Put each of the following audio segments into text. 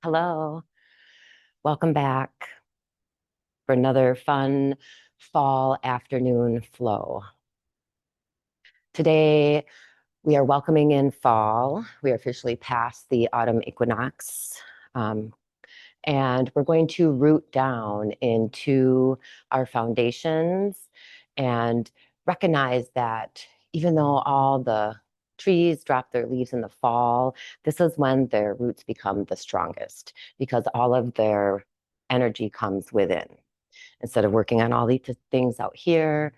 Hello, welcome back for another fun fall afternoon flow. Today, we are welcoming in fall. We are officially past the autumn equinox. And we're going to root down into our foundations and recognize that even though all the trees drop their leaves in the fall, this is when their roots become the strongest because all of their energy comes within. Instead of working on all these things out here,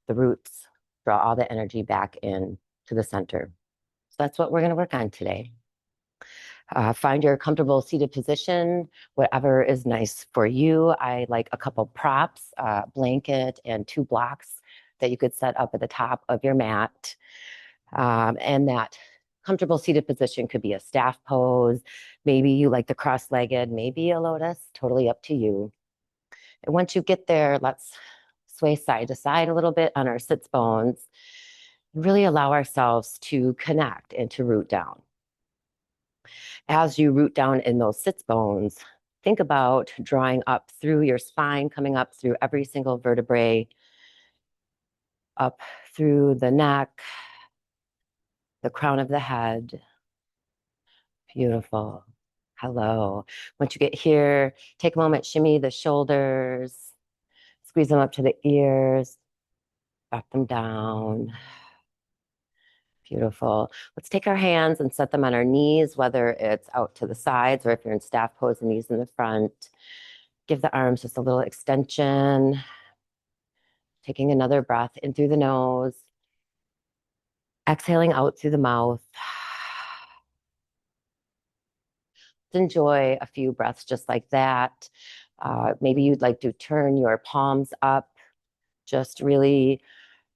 the roots draw all the energy back in to the center. So that's what we're going to work on today. Find your comfortable seated position, whatever is nice for you. I like a couple props, a blanket, and 2 blocks that you could set up at the top of your mat. And that comfortable seated position could be a staff pose. Maybe you like the cross-legged, maybe a lotus, totally up to you. And once you get there, let's sway side to side a little bit on our sits bones. Really allow ourselves to connect and to root down. As you root down in those sits bones, think about drawing up through your spine, coming up through every single vertebrae, up through the neck, the crown of the head. Beautiful. Hello. Once you get here, take a moment, shimmy the shoulders, squeeze them up to the ears, drop them down. Beautiful. Let's take our hands and set them on our knees, whether it's out to the sides or if you're in staff pose, the knees in the front. Give the arms just a little extension. Taking another breath in through the nose. Exhaling out through the mouth. Enjoy a few breaths just like that. Maybe you'd like to turn your palms up, just really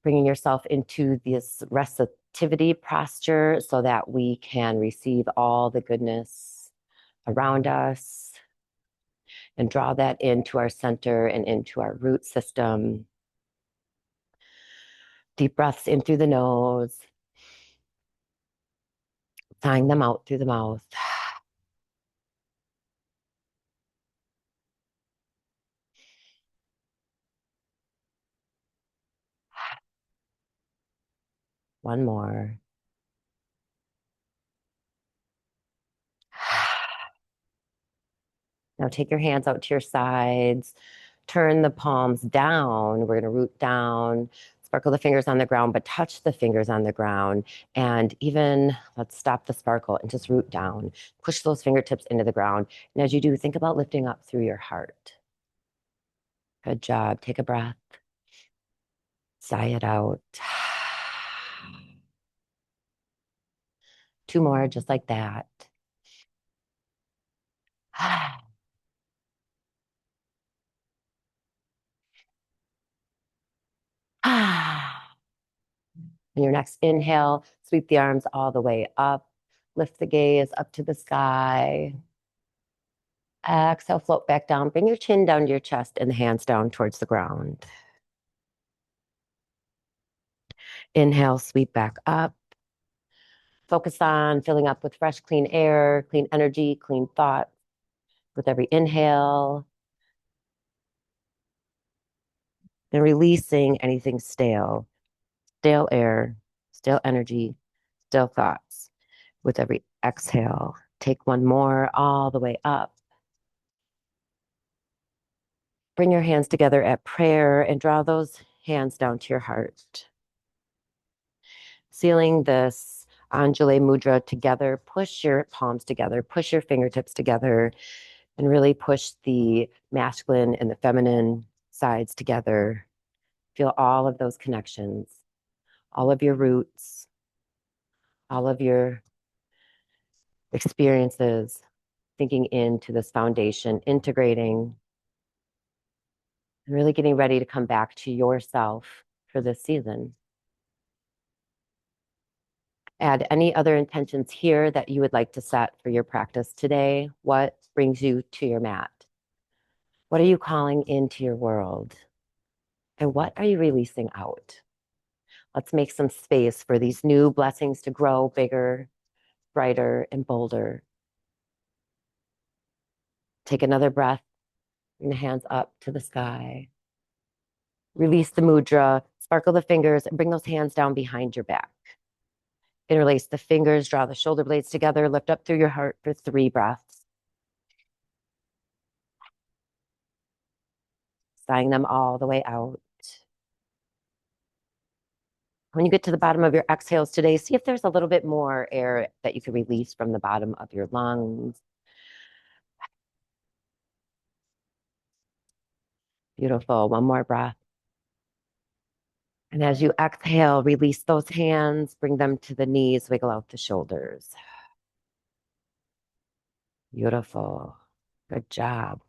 bringing yourself into this receptivity posture so that we can receive all the goodness around us and draw that into our center and into our root system. Deep breaths in through the nose, sighing them out through the mouth. One more. Now take your hands out to your sides. Turn the palms down. We're going to root down. Sparkle the fingers on the ground, but touch the fingers on the ground. And even, let's stop the sparkle and just root down. Push those fingertips into the ground. And as you do, think about lifting up through your heart. Good job. Take a breath. Sigh it out. 2 more, just like that. And your next inhale, sweep the arms all the way up. Lift the gaze up to the sky. Exhale, float back down. Bring your chin down to your chest and the hands down towards the ground. Inhale, sweep back up. Focus on filling up with fresh, clean air, clean energy, clean thoughts with every inhale. And releasing anything stale. Stale air, stale energy, stale thoughts with every exhale. Take one more all the way up. Bring your hands together at prayer and draw those hands down to your heart. Sealing this Anjali Mudra together, push your palms together, push your fingertips together, and really push the masculine and the feminine sides together. Feel all of those connections, all of your roots, all of your experiences, sinking into this foundation, integrating, and really getting ready to come back to yourself for this season. Add any other intentions here that you would like to set for your practice today. What brings you to your mat? What are you calling into your world? And what are you releasing out? Let's make some space for these new blessings to grow bigger, brighter, and bolder. Take another breath. Bring the hands up to the sky. Release the mudra, sparkle the fingers, and bring those hands down behind your back. Interlace the fingers, draw the shoulder blades together, lift up through your heart for 3 breaths. Sighing them all the way out. When you get to the bottom of your exhales today, see if there's a little bit more air that you can release from the bottom of your lungs. Beautiful. One more breath. And as you exhale, release those hands, bring them to the knees, wiggle out the shoulders. Beautiful. Good job.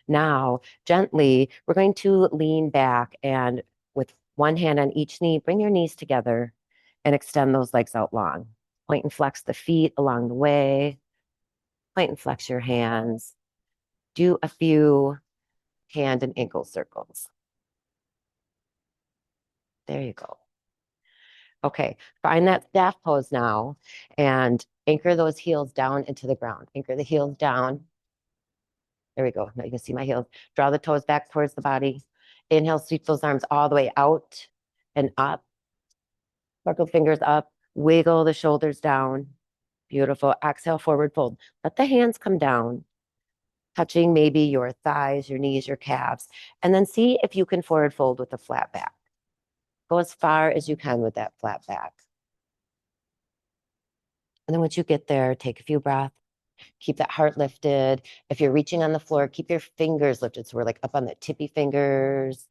Now, gently, we're going to lean back and with one hand on each knee, bring your knees together and extend those legs out long. Point and flex the feet along the way. Point and flex your hands. Do a few hand and ankle circles. There you go. Okay, find that staff pose now and anchor those heels down into the ground. Anchor the heels down. There we go. Now you can see my heels. Draw the toes back towards the body. Inhale, sweep those arms all the way out and up. Sparkle fingers up. Wiggle the shoulders down. Beautiful. Exhale, forward fold. Let the hands come down, touching maybe your thighs, your knees, your calves. And then see if you can forward fold with a flat back. Go as far as you can with that flat back. And then once you get there, take a few breaths. Keep that heart lifted. If you're reaching on the floor, keep your fingers lifted. So we're like up on the tippy fingers.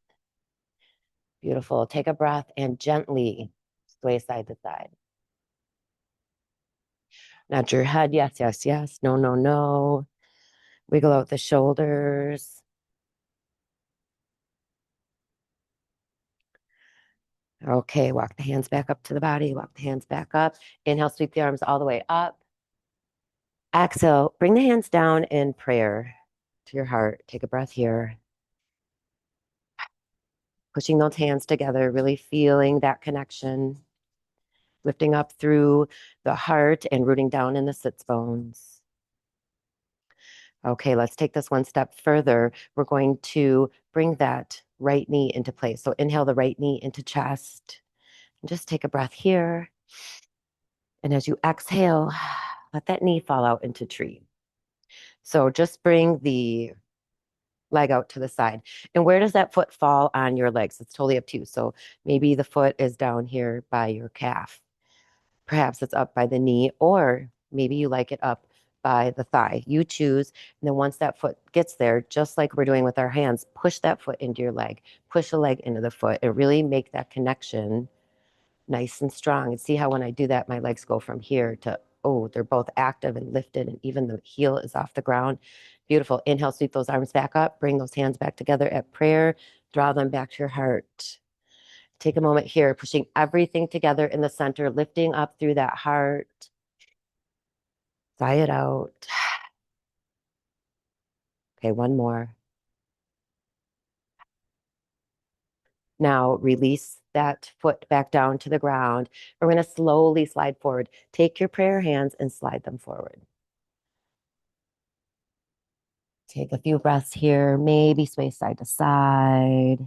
Beautiful. Take a breath and gently sway side to side. Nod your head. Yes, yes, yes. No, no, no. Wiggle out the shoulders. Okay, walk the hands back up to the body. Walk the hands back up. Inhale, sweep the arms all the way up. Exhale, bring the hands down in prayer to your heart. Take a breath here. Pushing those hands together, really feeling that connection. Lifting up through the heart and rooting down in the sits bones. Okay, let's take this one step further. We're going to bring that right knee into place. So inhale the right knee into chest. And just take a breath here. And as you exhale, let that knee fall out into tree. So just bring the leg out to the side. And where does that foot fall on your legs? It's totally up to you. So maybe the foot is down here by your calf. Perhaps it's up by the knee, or maybe you like it up by the thigh. You choose. And then once that foot gets there, just like we're doing with our hands, push that foot into your leg. Push the leg into the foot and really make that connection nice and strong. And see how when I do that, my legs go from here to, oh, they're both active and lifted, and even the heel is off the ground. Beautiful. Inhale, sweep those arms back up. Bring those hands back together at prayer. Draw them back to your heart. Take a moment here, pushing everything together in the center, lifting up through that heart. Sigh it out. Okay, one more. Now release that foot back down to the ground. We're going to slowly slide forward. Take your prayer hands and slide them forward. Take a few breaths here, maybe sway side to side.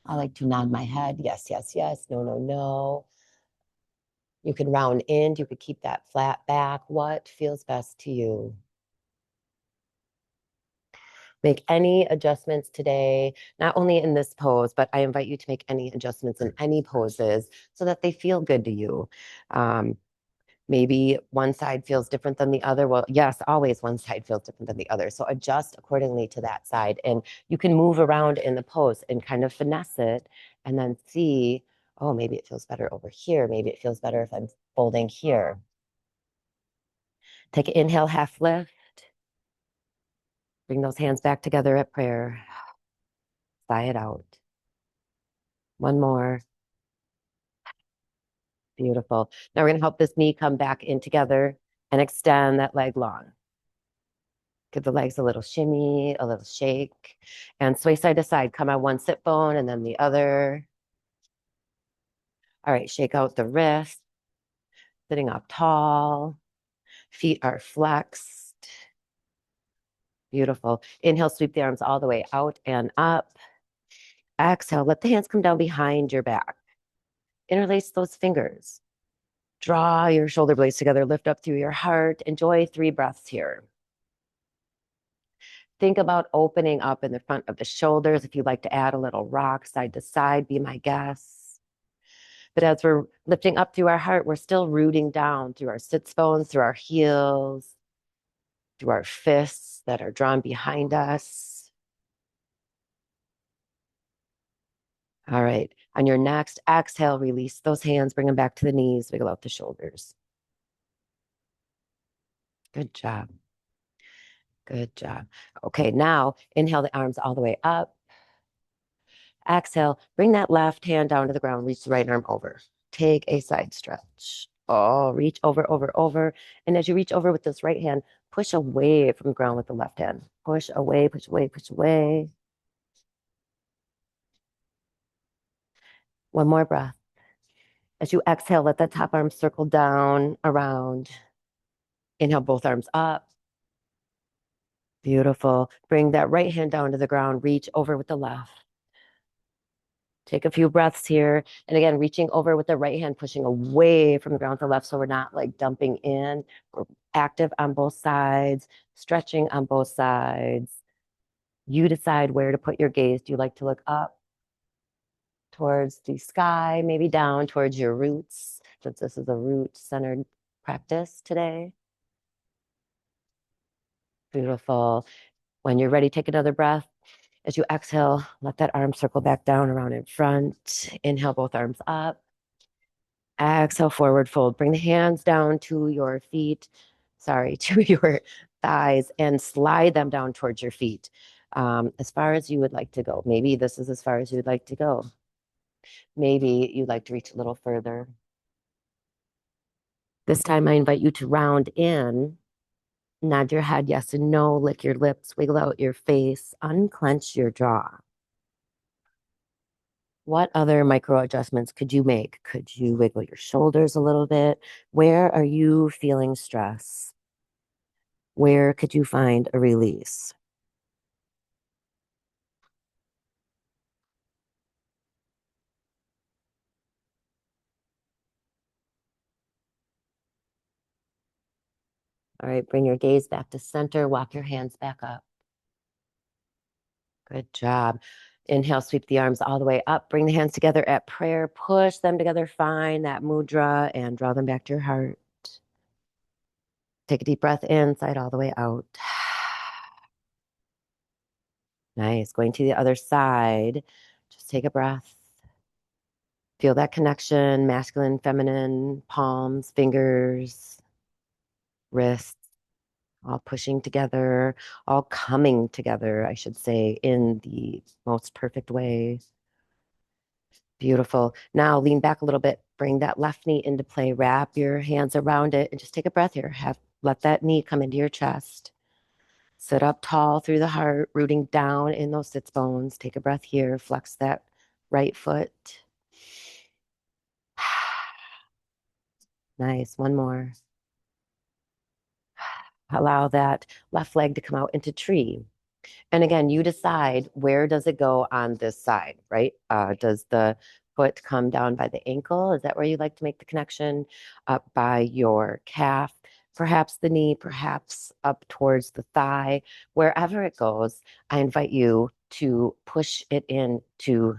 I like to nod my head. Yes, yes, yes. No, no, no. You can round in. You could keep that flat back. What feels best to you? Make any adjustments today, not only in this pose, but I invite you to make any adjustments in any poses so that they feel good to you. Maybe one side feels different than the other. Well, yes, always one side feels different than the other. So adjust accordingly to that side. And you can move around in the pose and kind of finesse it and then see, oh, maybe it feels better over here. Maybe it feels better if I'm folding here. Take an inhale, half lift. Bring those hands back together at prayer. Sigh it out. One more. Beautiful. Now we're going to help this knee come back in together and extend that leg long. Give the legs a little shimmy, a little shake, and sway side to side. Come on one sit bone and then the other. All right, shake out the wrist. Sitting up tall. Feet are flexed. Beautiful. Inhale, sweep the arms all the way out and up. Exhale, let the hands come down behind your back. Interlace those fingers. Draw your shoulder blades together, lift up through your heart. Enjoy 3 breaths here. Think about opening up in the front of the shoulders. If you'd like to add a little rock side to side, be my guest. But as we're lifting up through our heart, we're still rooting down through our sits bones, through our heels, through our fists that are drawn behind us. All right. On your next exhale, release those hands, bring them back to the knees, wiggle out the shoulders. Good job. Good job. Okay, now inhale the arms all the way up. Exhale, bring that left hand down to the ground, reach the right arm over. Take a side stretch. Oh, reach over, over, over. And as you reach over with this right hand, push away from the ground with the left hand. Push away, push away, push away. One more breath. As you exhale, let that top arm circle down, around. Inhale, both arms up. Beautiful. Bring that right hand down to the ground, reach over with the left. Take a few breaths here. And again, reaching over with the right hand, pushing away from the ground with the left so we're not like dumping in. We're active on both sides, stretching on both sides. You decide where to put your gaze. Do you like to look up towards the sky, maybe down towards your roots, since this is a root-centered practice today? Beautiful. When you're ready, take another breath. As you exhale, let that arm circle back down around in front. Inhale, both arms up. Exhale, forward fold. Bring the hands down to your feet, to your thighs, and slide them down towards your feet as far as you would like to go. Maybe this is as far as you would like to go. Maybe you'd like to reach a little further. This time I invite you to round in. Nod your head yes and no, lick your lips, wiggle out your face, unclench your jaw. What other micro adjustments could you make? Could you wiggle your shoulders a little bit? Where are you feeling stress? Where could you find a release? All right, bring your gaze back to center, walk your hands back up. Good job. Inhale, sweep the arms all the way up. Bring the hands together at prayer. Push them together. Find that mudra and draw them back to your heart. Take a deep breath in, side all the way out. Nice. Going to the other side. Just take a breath. Feel that connection, masculine, feminine, palms, fingers, wrists, all pushing together, all coming together, I should say, in the most perfect way. Beautiful. Now lean back a little bit. Bring that left knee into play. Wrap your hands around it and just take a breath here. Let that knee come into your chest. Sit up tall through the heart, rooting down in those sits bones. Take a breath here. Flex that right foot. Nice. One more. Allow that left leg to come out into tree. And again, you decide where does it go on this side, right? Does the foot come down by the ankle? Is that where you like to make the connection? Up by your calf, perhaps the knee, perhaps up towards the thigh. Wherever it goes, I invite you to push it into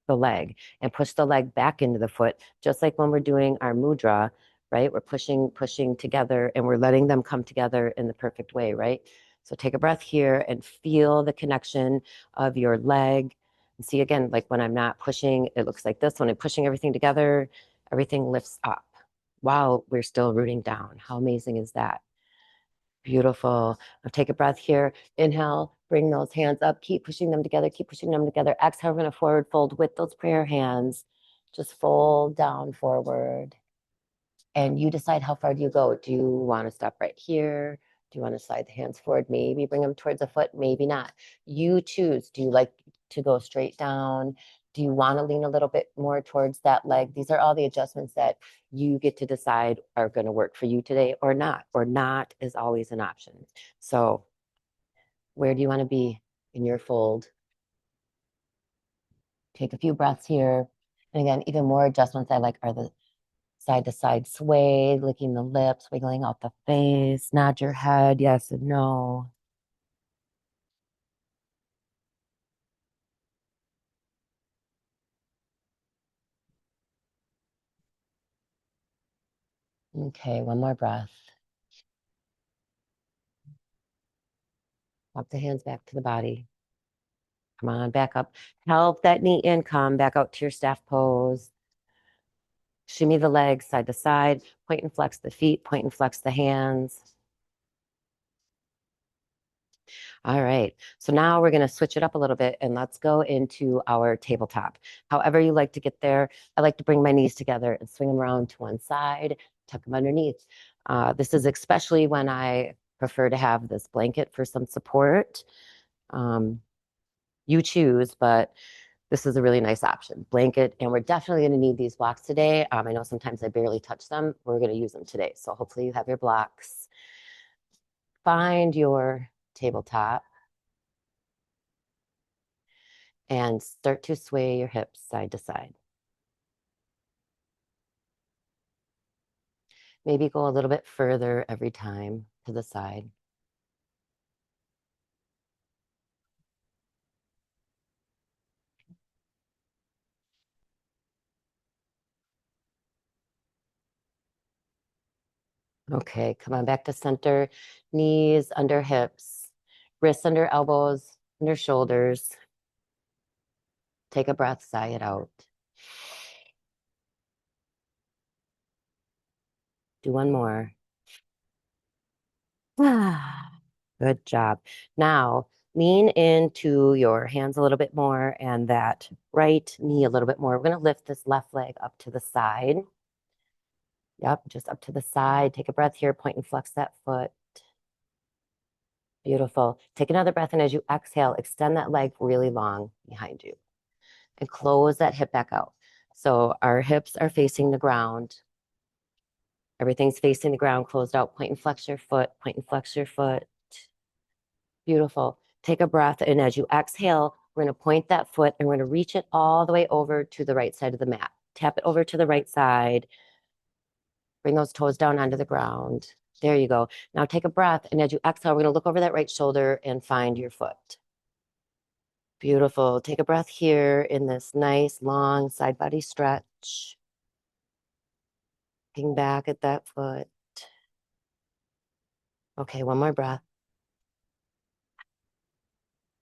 the leg and push the leg back into the foot, just like when we're doing our mudra, right? We're pushing together and we're letting them come together in the perfect way, right? So take a breath here and feel the connection of your leg. And see, again, like when I'm not pushing, it looks like this. When I'm pushing everything together, everything lifts up while we're still rooting down. How amazing is that? Beautiful. Now take a breath here. Inhale, bring those hands up. Keep pushing them together. Keep pushing them together. Exhale, we're going to forward fold with those prayer hands. Just fold down forward. And you decide how far do you go. Do you want to stop right here? Do you want to slide the hands forward? Maybe bring them towards the foot, maybe not. You choose. Do you like to go straight down? Do you want to lean a little bit more towards that leg? These are all the adjustments that you get to decide are going to work for you today or not. Or not is always an option. So Where do you want to be in your fold? Take a few breaths here. And again, even more adjustments I like are the side to side sway, licking the lips, wiggling out the face, nod your head, yes and no. Okay, one more breath. Walk the hands back to the body. Come on, back up. Help that knee in, come back out to your staff pose. Shimmy the legs side to side, point and flex the feet, point and flex the hands. All right, so now we're gonna switch it up a little bit and let's go into our tabletop. However you like to get there, I like to bring my knees together and swing them around to one side, tuck them underneath. This is especially when I prefer to have this blanket for some support. You choose, but this is a really nice option. Blanket, and we're definitely going to need these blocks today. I know sometimes I barely touch them. We're going to use them today. So hopefully you have your blocks. Find your tabletop and start to sway your hips side to side. Maybe go a little bit further every time to the side. Okay, come on back to center. Knees under hips, wrists under elbows, under shoulders. Take a breath, sigh it out. Do one more. Good job. Now, lean into your hands a little bit more and that right knee a little bit more. We're going to lift this left leg up to the side. Yep, just up to the side. Take a breath here, point and flex that foot. Beautiful. Take another breath, and as you exhale, extend that leg really long behind you and close that hip back out. So our hips are facing the ground. Everything's facing the ground, closed out. Point and flex your foot, point and flex your foot. Beautiful. Take a breath, and as you exhale, we're going to point that foot and we're going to reach it all the way over to the right side of the mat. Tap it over to the right side. Bring those toes down onto the ground. There you go. Now take a breath, and as you exhale, we're going to look over that right shoulder and find your foot. Beautiful. Take a breath here in this nice long side body stretch. Looking back at that foot. Okay, one more breath.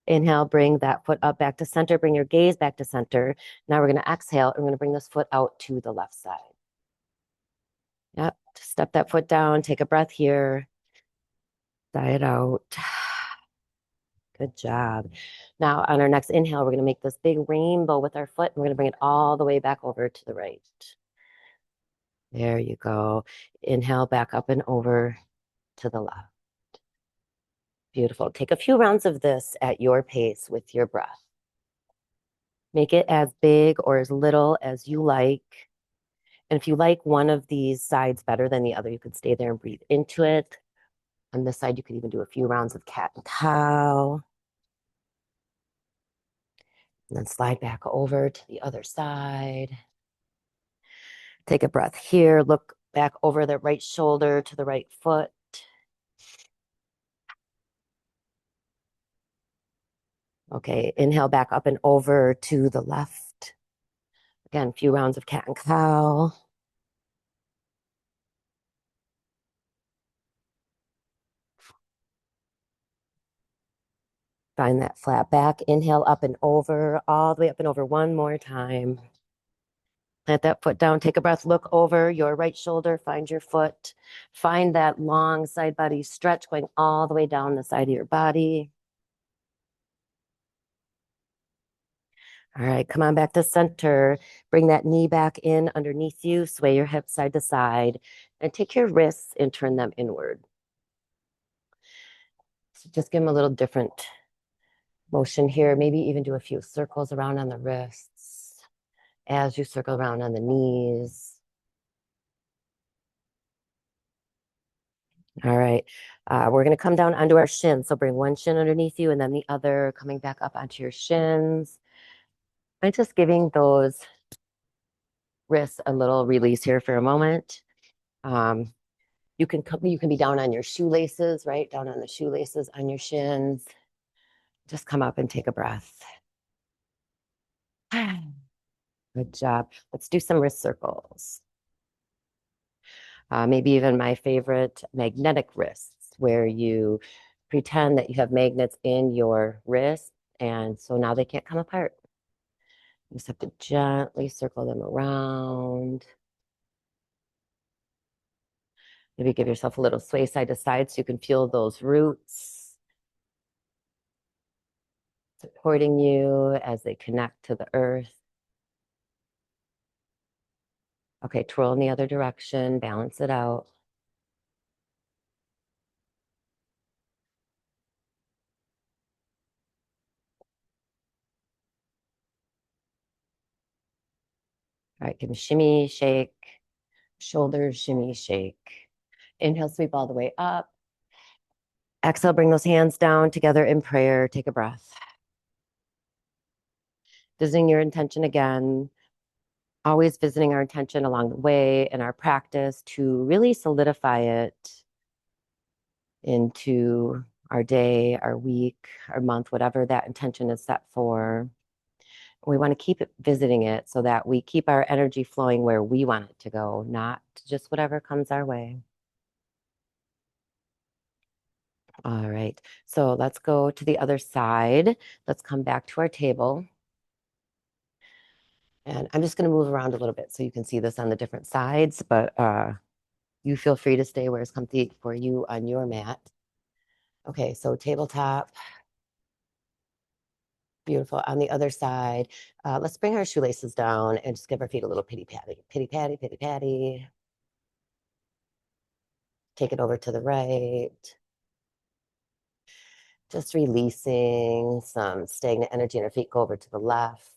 Inhale, bring that foot up back to center. Bring your gaze back to center. Now we're going to exhale, and we're going to bring this foot out to the left side. Yep, step that foot down. Take a breath here. Sigh it out. Good job. Now on our next inhale, we're going to make this big rainbow with our foot. And we're going to bring it all the way back over to the right. There you go. Inhale back up and over to the left. Beautiful. Take a few rounds of this at your pace with your breath. Make it as big or as little as you like. And if you like one of these sides better than the other, you could stay there and breathe into it. On this side, you could even do a few rounds of cat and cow. And then slide back over to the other side. Take a breath here. Look back over the right shoulder to the right foot. Okay, inhale back up and over to the left. Again, a few rounds of cat and cow. Find that flat back. Inhale up and over, all the way up and over one more time. Plant that foot down. Take a breath. Look over your right shoulder. Find your foot. Find that long side body stretch going all the way down the side of your body. All right, come on back to center. Bring that knee back in underneath you. Sway your hips side to side. And take your wrists and turn them inward. So just give them a little different motion here. Maybe even do a few circles around on the wrists as you circle around on the knees. All right. We're going to come down onto our shins. So bring one shin underneath you and then the other coming back up onto your shins. And just giving those wrists a little release here for a moment. You can be down on your shoelaces, right? Down on the shoelaces on your shins. Just come up and take a breath. Good job. Let's do some wrist circles. Maybe even my favorite, magnetic wrists, where you pretend that you have magnets in your wrist, and so now they can't come apart. You just have to gently circle them around. Maybe give yourself a little sway side to side so you can feel those roots supporting you as they connect to the earth. Okay, twirl in the other direction, balance it out. All right, give them shimmy, shake, shoulders, shimmy, shake. Inhale, sweep all the way up. Exhale, bring those hands down together in prayer. Take a breath. Visiting your intention again. Always visiting our intention along the way in our practice to really solidify it into our day, our week, our month, whatever that intention is set for. We want to keep visiting it so that we keep our energy flowing where we want it to go, not just whatever comes our way. All right, so let's go to the other side. Let's come back to our table. And I'm just going to move around a little bit so you can see this on the different sides, but you feel free to stay where it's comfy for you on your mat. Okay, so tabletop. Beautiful. On the other side, let's bring our shoelaces down and just give our feet a little pity-patty. Pity-patty, pity-patty. Take it over to the right. Just releasing some stagnant energy in our feet. Go over to the left.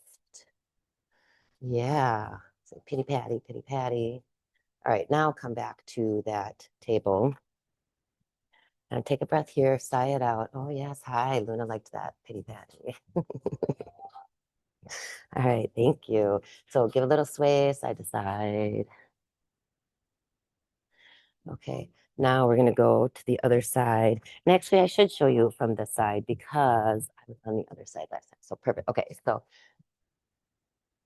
Yeah. So pity-patty, pity-patty. All right, now come back to that table. And take a breath here, sigh it out. Oh, yes. Hi, Luna liked that pity-patty. All right, thank you. So give a little sway side to side. Okay, now we're going to go to the other side. And actually, I should show you from the side because I was on the other side last time. So perfect. Okay, so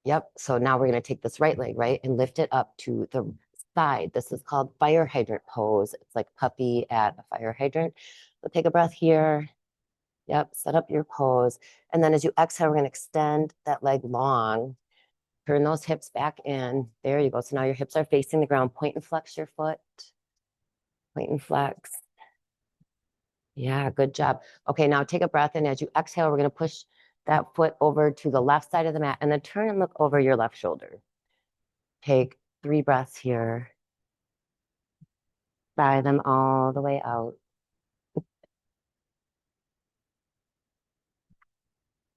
yep. So now we're going to take this right leg, right, and lift it up to the side. This is called fire hydrant pose. It's like puppy at a fire hydrant. So take a breath here. Yep, set up your pose. And then as you exhale, we're going to extend that leg long. Turn those hips back in. There you go. So now your hips are facing the ground. Point and flex your foot. Point and flex. Yeah, good job. Okay, now take a breath. And as you exhale, we're going to push that foot over to the left side of the mat and then turn and look over your left shoulder. Take 3 breaths here. Sigh them all the way out.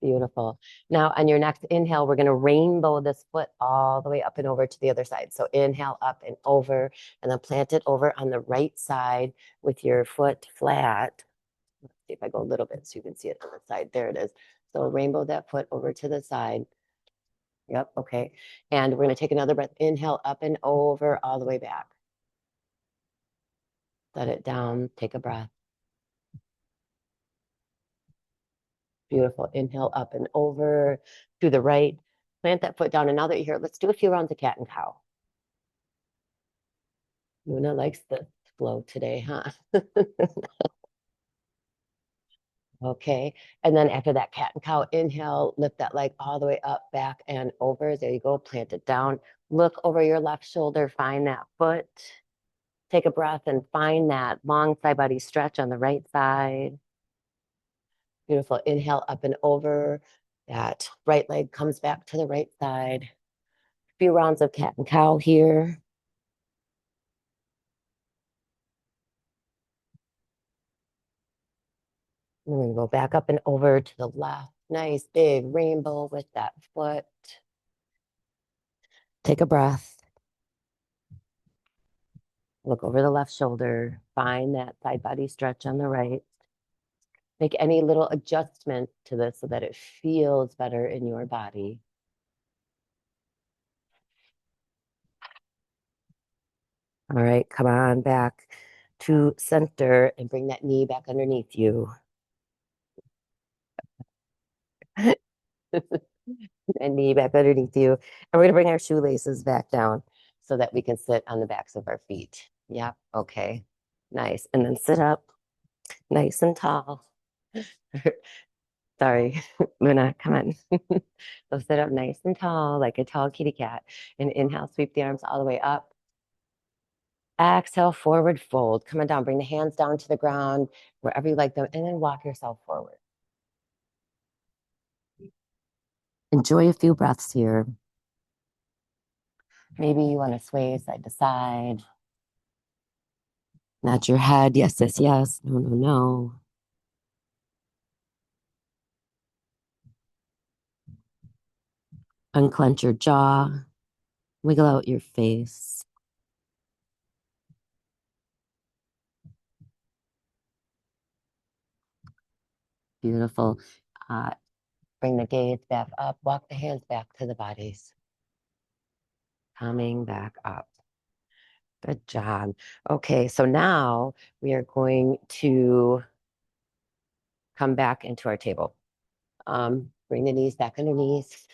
Beautiful. Now on your next inhale, we're going to rainbow this foot all the way up and over to the other side. So inhale up and over, and then plant it over on the right side with your foot flat. Let's see if I go a little bit so you can see it on the side. There it is. So rainbow that foot over to the side. Yep, okay. And we're going to take another breath. Inhale up and over all the way back. Let it down. Take a breath. Beautiful. Inhale up and over to the right. Plant that foot down. And now that you're here, let's do a few rounds of cat and cow. Luna likes the flow today, huh? Okay. And then after that cat and cow, inhale, lift that leg all the way up, back, and over. There you go. Plant it down. Look over your left shoulder. Find that foot. Take a breath and find that long side body stretch on the right side. Beautiful. Inhale up and over. That right leg comes back to the right side. A few rounds of cat and cow here. And we're going to go back up and over to the left. Nice big rainbow with that foot. Take a breath. Look over the left shoulder. Find that side body stretch on the right. Make any little adjustment to this so that it feels better in your body. All right, come on back to center and bring that knee back underneath you. And knee back underneath you. And we're going to bring our shoelaces back down so that we can sit on the backs of our feet. Yep, okay. Nice. And then sit up nice and tall. Sorry, Luna, come on. So sit up nice and tall, like a tall kitty cat. And inhale, sweep the arms all the way up. Exhale, forward fold. Come on down. Bring the hands down to the ground, wherever you like them, and then walk yourself forward. Enjoy a few breaths here. Maybe you want to sway side to side. Nod your head. Yes, yes, yes. No, no, no. Unclench your jaw. Wiggle out your face. Beautiful. Bring the gaze back up. Walk the hands back to the bodies. Coming back up. Good job. Okay, so now we are going to come back into our table. Bring the knees back underneath.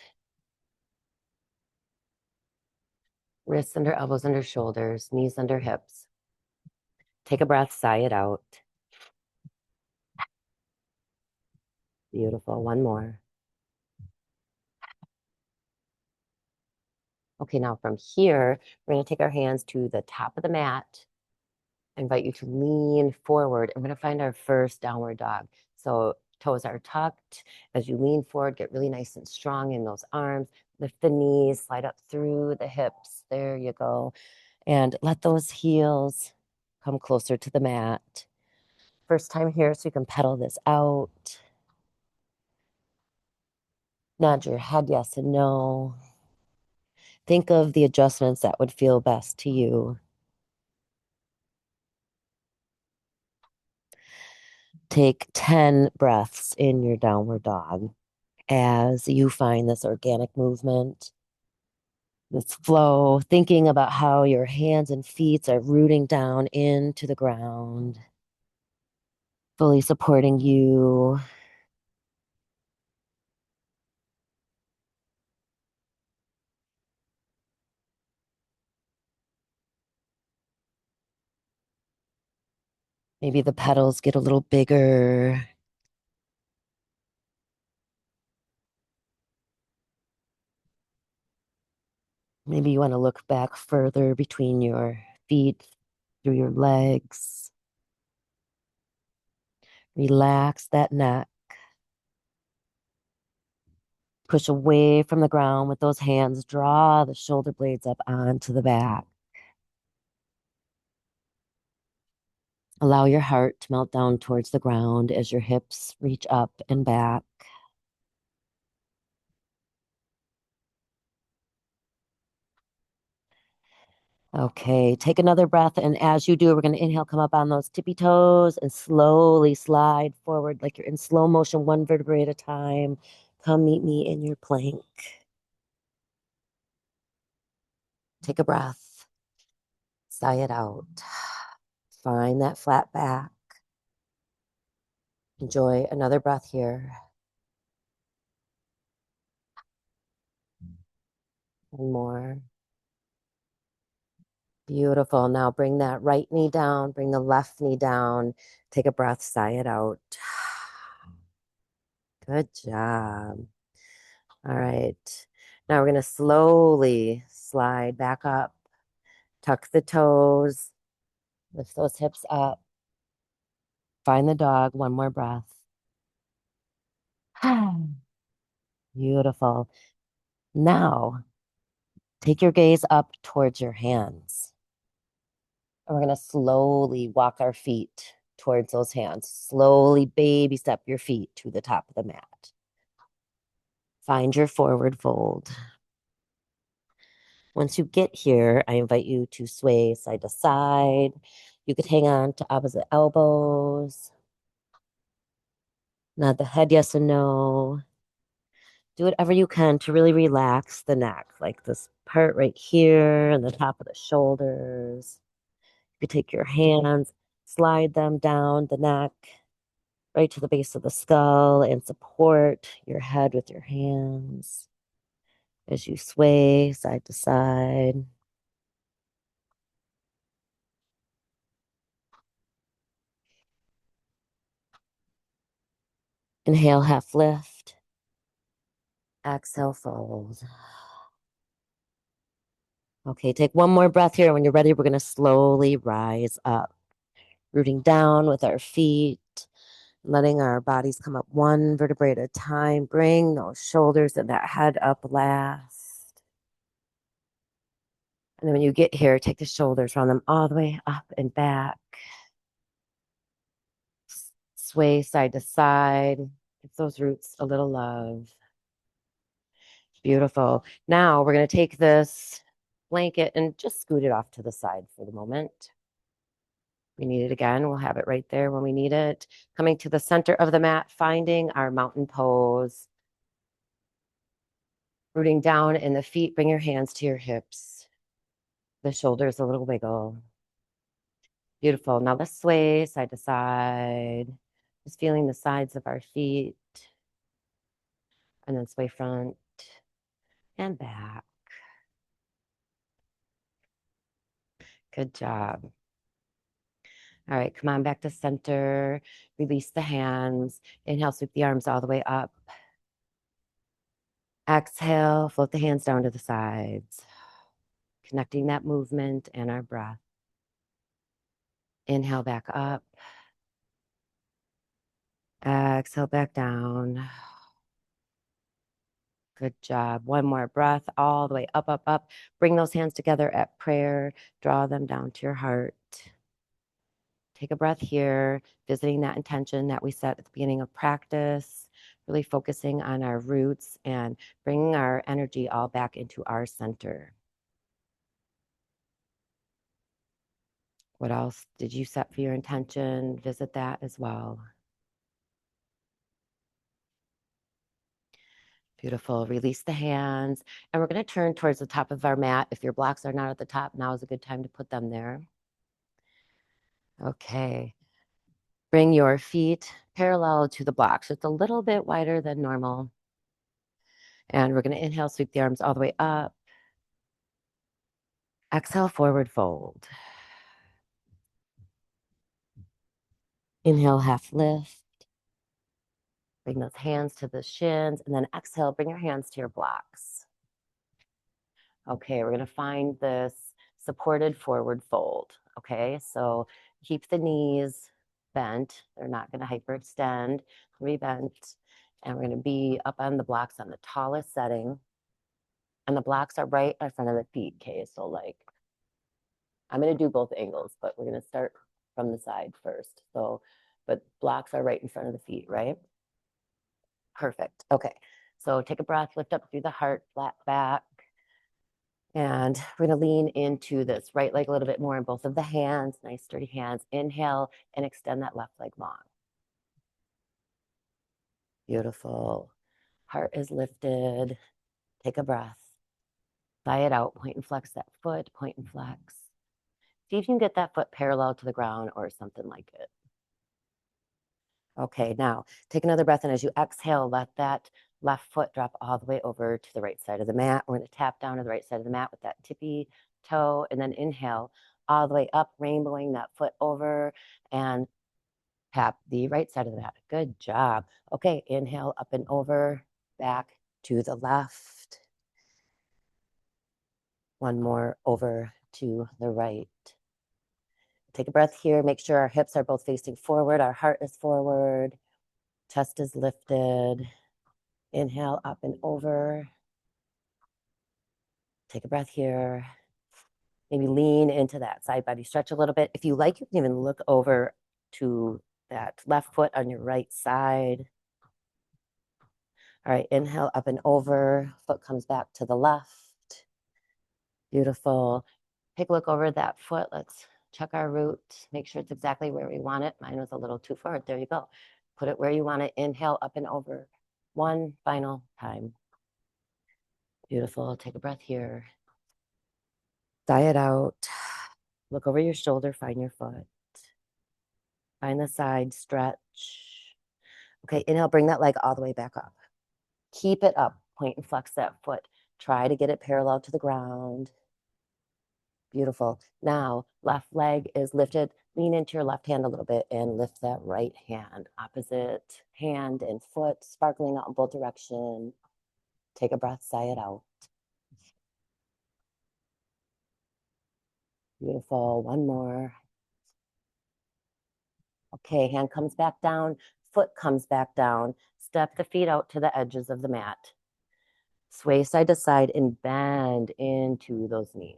Wrists under elbows, under shoulders, knees under hips. Take a breath, sigh it out. Beautiful. One more. Okay, now from here, we're going to take our hands to the top of the mat. I invite you to lean forward. And we're going to find our first downward dog. So toes are tucked. As you lean forward, get really nice and strong in those arms. Lift the knees, slide up through the hips. There you go. And let those heels come closer to the mat. First time here, so you can pedal this out. Nod your head yes and no. Think of the adjustments that would feel best to you. Take 10 breaths in your downward dog as you find this organic movement, this flow, thinking about how your hands and feet are rooting down into the ground, fully supporting you. Maybe the pedals get a little bigger. Maybe you want to look back further between your feet, through your legs. Relax that neck. Push away from the ground with those hands. Draw the shoulder blades up onto the back. Allow your heart to melt down towards the ground as your hips reach up and back. Okay, take another breath. And as you do, we're going to inhale, come up on those tippy toes and slowly slide forward like you're in slow motion, one vertebrae at a time. Come meet me in your plank. Take a breath. Sigh it out. Find that flat back. Enjoy another breath here. One more. Beautiful. Now bring that right knee down, bring the left knee down. Take a breath, sigh it out. Good job. All right. Now we're going to slowly slide back up. Tuck the toes. Lift those hips up. Find the dog. One more breath. Beautiful. Now, take your gaze up towards your hands. And we're going to slowly walk our feet towards those hands. Slowly baby step your feet to the top of the mat. Find your forward fold. Once you get here, I invite you to sway side to side. You could hang on to opposite elbows. Nod the head yes and no. Do whatever you can to really relax the neck, like this part right here and the top of the shoulders. You could take your hands, slide them down the neck, right to the base of the skull, and support your head with your hands as you sway side to side. Inhale, half lift. Exhale, fold. Okay, take one more breath here. When you're ready, we're going to slowly rise up, rooting down with our feet, letting our bodies come up one vertebrae at a time. Bring those shoulders and that head up last. And then when you get here, take the shoulders, run them all the way up and back. Sway side to side. Give those roots a little love. Beautiful. Now we're going to take this blanket and just scoot it off to the side for the moment. We need it again. We'll have it right there when we need it. Coming to the center of the mat, finding our mountain pose. Rooting down in the feet, bring your hands to your hips. The shoulders a little wiggle. Beautiful. Now let's sway side to side. Just feeling the sides of our feet. And then sway front and back. Good job. All right, come on back to center. Release the hands. Inhale, sweep the arms all the way up. Exhale, float the hands down to the sides. Connecting that movement and our breath. Inhale back up. Exhale back down. Good job. One more breath all the way up, up, up. Bring those hands together at prayer. Draw them down to your heart. Take a breath here, visiting that intention that we set at the beginning of practice, really focusing on our roots and bringing our energy all back into our center. What else did you set for your intention? Visit that as well. Beautiful. Release the hands. And we're going to turn towards the top of our mat. If your blocks are not at the top, now is a good time to put them there. Okay. Bring your feet parallel to the blocks. It's a little bit wider than normal. And we're going to inhale, sweep the arms all the way up. Exhale, forward fold. Inhale, half lift. Bring those hands to the shins, and then exhale, bring your hands to your blocks. Okay, we're going to find this supported forward fold. Okay, so keep the knees bent. They're not going to hyperextend, re-bent. And we're going to be up on the blocks on the tallest setting. And the blocks are right in front of the feet. Okay, so like, I'm going to do both angles, but we're going to start from the side first. So, but blocks are right in front of the feet, right? Perfect. Okay. So take a breath, lift up through the heart, flat back. And we're going to lean into this right leg a little bit more in both of the hands. Nice sturdy hands. Inhale and extend that left leg long. Beautiful. Heart is lifted. Take a breath. Sigh it out. Point and flex that foot. Point and flex. See if you can get that foot parallel to the ground or something like it. Okay, now take another breath, and as you exhale, let that left foot drop all the way over to the right side of the mat. We're going to tap down to the right side of the mat with that tippy toe, and then inhale all the way up, rainbowing that foot over, and tap the right side of the mat. Good job. Okay, inhale up and over, back to the left. One more over to the right. Take a breath here. Make sure our hips are both facing forward. Our heart is forward. Chest is lifted. Inhale up and over. Take a breath here. Maybe lean into that side body stretch a little bit. If you like, you can even look over to that left foot on your right side. All right, inhale up and over. Foot comes back to the left. Beautiful. Take a look over that foot. Let's check our root. Make sure it's exactly where we want it. Mine was a little too forward. There you go. Put it where you want it. Inhale up and over. One final time. Beautiful. Take a breath here. Sigh it out. Look over your shoulder. Find your foot. Find the side. Stretch. Okay, inhale. Bring that leg all the way back up. Keep it up. Point and flex that foot. Try to get it parallel to the ground. Beautiful. Now, left leg is lifted. Lean into your left hand a little bit and lift that right hand. Opposite hand and foot sparkling out in both directions. Take a breath, sigh it out. Beautiful. One more. Okay, hand comes back down, foot comes back down. Step the feet out to the edges of the mat. Sway side to side and bend into those knees.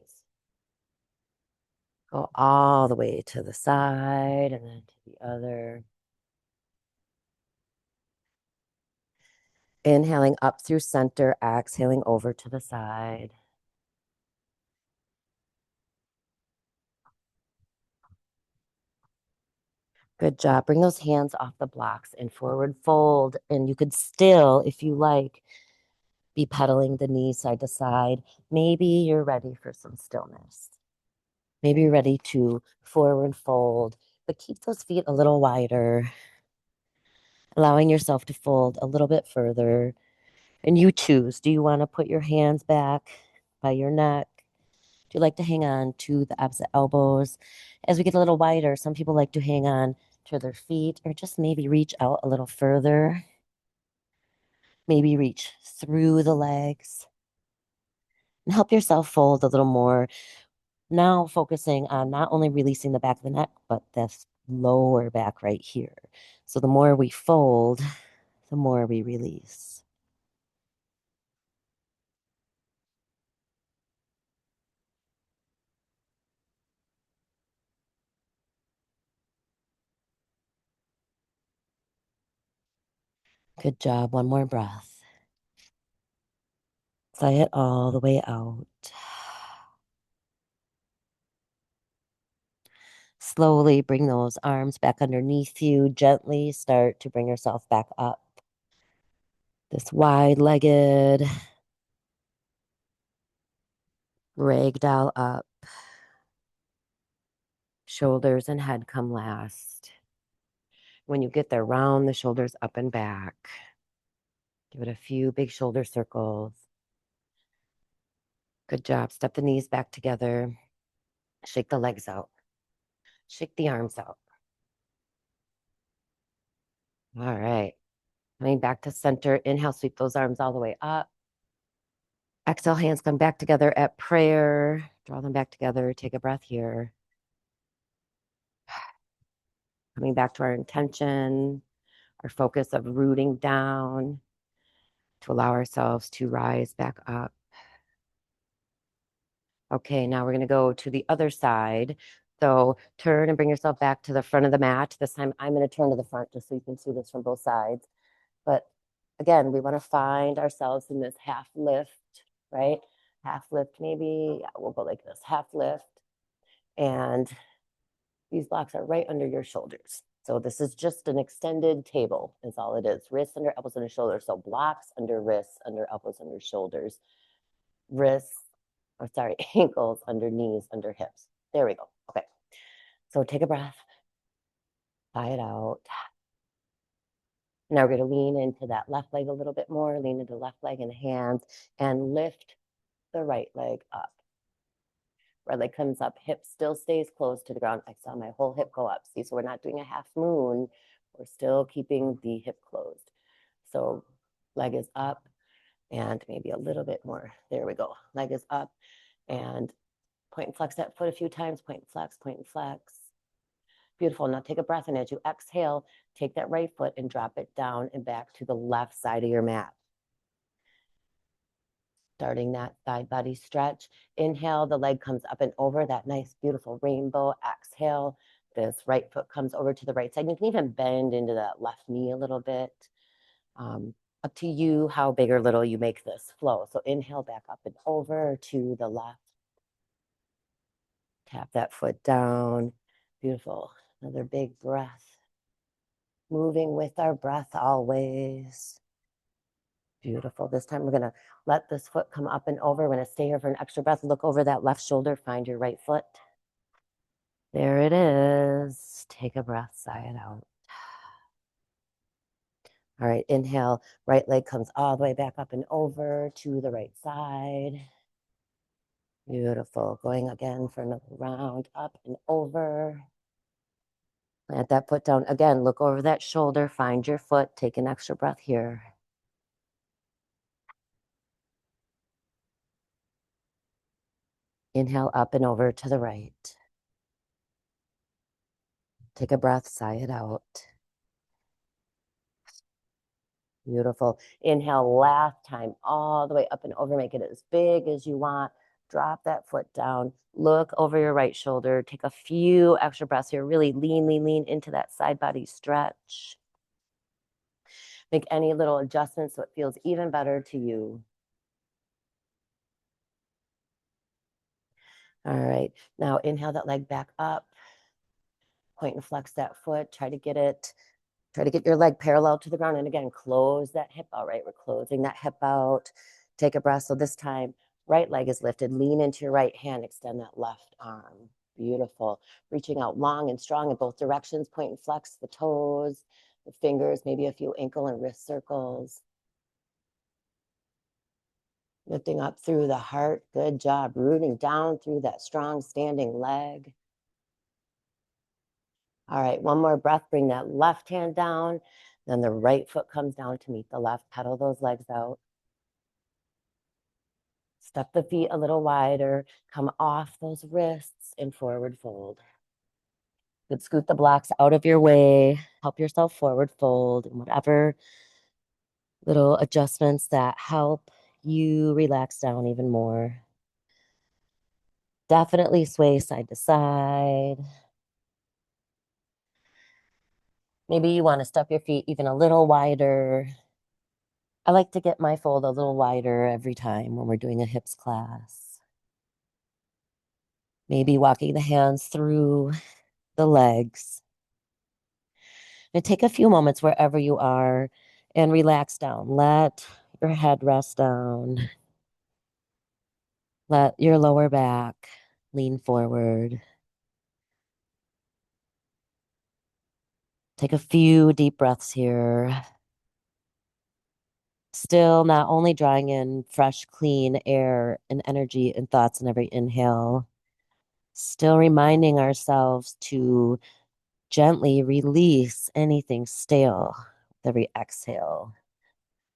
Go all the way to the side and then to the other. Inhaling up through center, exhaling over to the side. Good job. Bring those hands off the blocks and forward fold. And you could still, if you like, be pedaling the knees side to side. Maybe you're ready for some stillness. Maybe you're ready to forward fold, but keep those feet a little wider, allowing yourself to fold a little bit further. And you choose, do you want to put your hands back by your neck? Do you like to hang on to the opposite elbows? As we get a little wider, some people like to hang on to their feet or just maybe reach out a little further. Maybe reach through the legs and help yourself fold a little more. Now focusing on not only releasing the back of the neck, but this lower back right here. So the more we fold, the more we release. Good job. One more breath. Sigh it all the way out. Slowly bring those arms back underneath you. Gently start to bring yourself back up. This wide-legged ragdoll up. Shoulders and head come last. When you get there, round the shoulders up and back. Give it a few big shoulder circles. Good job. Step the knees back together. Shake the legs out. Shake the arms out. All right. Coming back to center. Inhale, sweep those arms all the way up. Exhale, hands come back together at prayer. Draw them back together. Take a breath here. Coming back to our intention, our focus of rooting down to allow ourselves to rise back up. Okay, now we're going to go to the other side. So turn and bring yourself back to the front of the mat. This time I'm going to turn to the front just so you can see this from both sides. But again, we want to find ourselves in this half lift, right? Half lift, maybe. Yeah, we'll go like this, half lift. And these blocks are right under your shoulders. So this is just an extended table is all it is. Wrists under elbows under shoulders. So blocks under wrists, under elbows, under shoulders. Wrists, or sorry, ankles under knees, under hips. There we go. Okay. So take a breath. Sigh it out. Now we're going to lean into that left leg a little bit more. Lean into the left leg and hands and lift the right leg up. Right leg comes up, hip still stays close to the ground. I saw my whole hip go up. See, so we're not doing a half moon. We're still keeping the hip closed. So leg is up and maybe a little bit more. There we go. Leg is up and point and flex that foot a few times. Point and flex, point and flex. Beautiful. Now take a breath, and as you exhale, take that right foot and drop it down and back to the left side of your mat. Starting that side body stretch. Inhale, the leg comes up and over, that nice, beautiful rainbow. Exhale, this right foot comes over to the right side. You can even bend into that left knee a little bit. Up to you how big or little you make this flow. So inhale, back up and over to the left. Tap that foot down. Beautiful. Another big breath. Moving with our breath always. Beautiful. This time we're going to let this foot come up and over. We're going to stay here for an extra breath. Look over that left shoulder. Find your right foot. There it is. Take a breath. Sigh it out. All right. Inhale. Right leg comes all the way back up and over to the right side. Beautiful. Going again for another round. Up and over. Plant that foot down. Again, look over that shoulder. Find your foot. Take an extra breath here. Inhale up and over to the right. Take a breath. Sigh it out. Beautiful. Inhale last time, all the way up and over. Make it as big as you want. Drop that foot down. Look over your right shoulder. Take a few extra breaths here. Really lean into that side body stretch. Make any little adjustments so it feels even better to you. All right. Now inhale that leg back up. Point and flex that foot. Try to get your leg parallel to the ground. And again, close that hip out, right? We're closing that hip out. Take a breath. So this time, right leg is lifted. Lean into your right hand. Extend that left arm. Beautiful. Reaching out long and strong in both directions. Point and flex the toes, the fingers, maybe a few ankle and wrist circles. Lifting up through the heart. Good job. Rooting down through that strong standing leg. All right, one more breath. Bring that left hand down. Then the right foot comes down to meet the left. Pedal those legs out. Step the feet a little wider. Come off those wrists and forward fold. Good. Scoot the blocks out of your way. Help yourself forward fold. And whatever little adjustments that help you relax down even more. Definitely sway side to side. Maybe you want to step your feet even a little wider. I like to get my fold a little wider every time when we're doing a hips class. Maybe walking the hands through the legs. And take a few moments wherever you are and relax down. Let your head rest down. Let your lower back lean forward. Take a few deep breaths here. Still not only drawing in fresh, clean air and energy and thoughts in every inhale, still reminding ourselves to gently release anything stale with every exhale.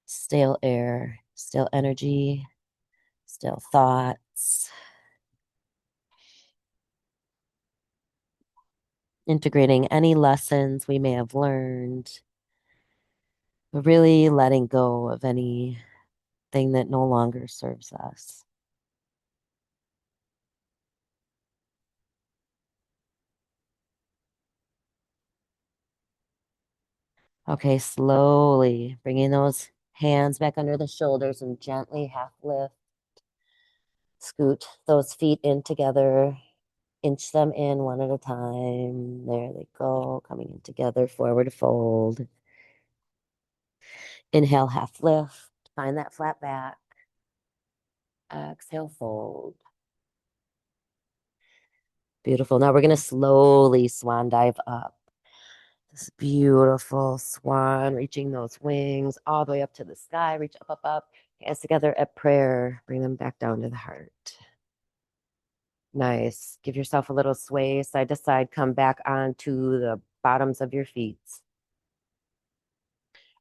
Stale air, stale energy, stale thoughts. Integrating any lessons we may have learned, but really letting go of anything that no longer serves us. Okay, slowly bringing those hands back under the shoulders and gently half lift. Scoot those feet in together. Inch them in one at a time. There they go, coming in together, forward fold. Inhale, half lift. Find that flat back. Exhale, fold. Beautiful. Now we're going to slowly swan dive up. This beautiful swan, reaching those wings all the way up to the sky. Reach up, up, up. Hands together at prayer. Bring them back down to the heart. Nice. Give yourself a little sway side to side. Come back onto the bottoms of your feet.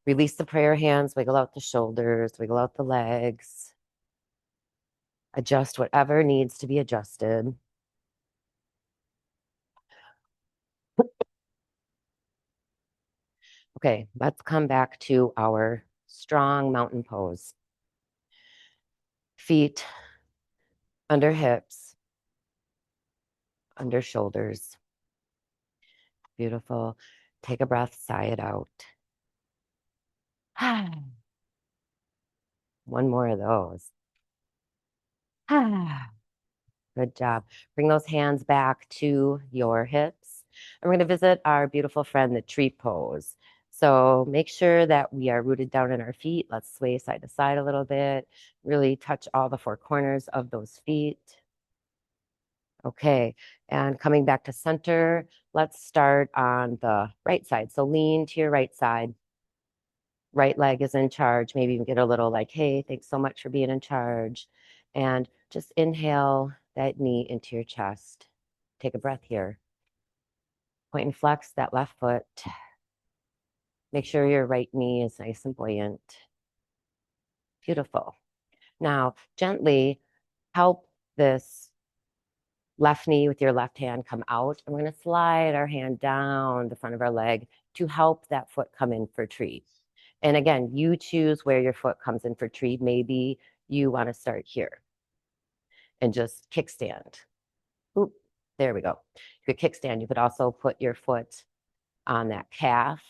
Release the prayer hands. Wiggle out the shoulders. Wiggle out the legs. Adjust whatever needs to be adjusted. Okay, let's come back to our strong mountain pose. Feet under hips, under shoulders. Beautiful. Take a breath, sigh it out. One more of those. Good job. Bring those hands back to your hips. And we're going to visit our beautiful friend, the tree pose. So make sure that we are rooted down in our feet. Let's sway side to side a little bit. Really touch all the four corners of those feet. Okay, and coming back to center, let's start on the right side. So lean to your right side. Right leg is in charge. Maybe even get a little like, hey, thanks so much for being in charge. And just inhale that knee into your chest. Take a breath here. Point and flex that left foot. Make sure your right knee is nice and buoyant. Beautiful. Now, gently help this left knee with your left hand come out. And we're going to slide our hand down the front of our leg to help that foot come in for tree. And again, you choose where your foot comes in for tree. Maybe you want to start here and just kickstand. Oop, there we go. You could kickstand. You could also put your foot on that calf.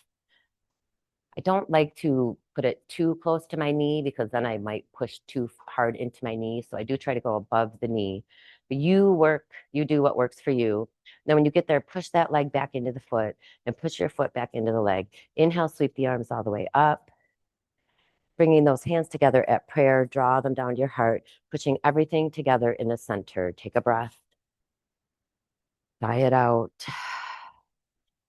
I don't like to put it too close to my knee because then I might push too hard into my knee. So I do try to go above the knee. But you do what works for you. Then when you get there, push that leg back into the foot and push your foot back into the leg. Inhale, sweep the arms all the way up. Bringing those hands together at prayer, draw them down to your heart, pushing everything together in the center. Take a breath. Sigh it out.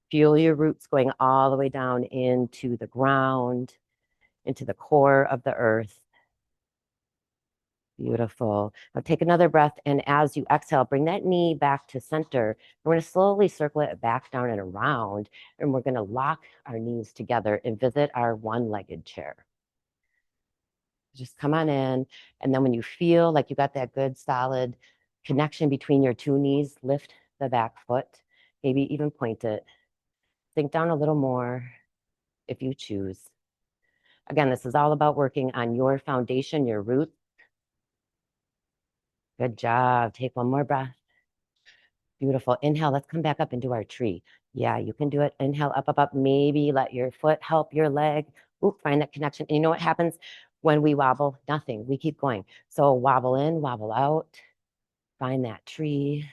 Feel your roots going all the way down into the ground, into the core of the earth. Beautiful. Now take another breath, and as you exhale, bring that knee back to center. We're going to slowly circle it back down and around, and we're going to lock our knees together and visit our one-legged chair. Just come on in, and then when you feel like you got that good solid connection between your two knees, lift the back foot, maybe even point it. Sink down a little more if you choose. Again, this is all about working on your foundation, your root. Good job. Take one more breath. Beautiful. Inhale. Let's come back up into our tree. Yeah, you can do it. Inhale, up, up, up. Maybe let your foot help your leg. Ooh, find that connection. And you know what happens when we wobble? Nothing. We keep going. So wobble in, wobble out. Find that tree.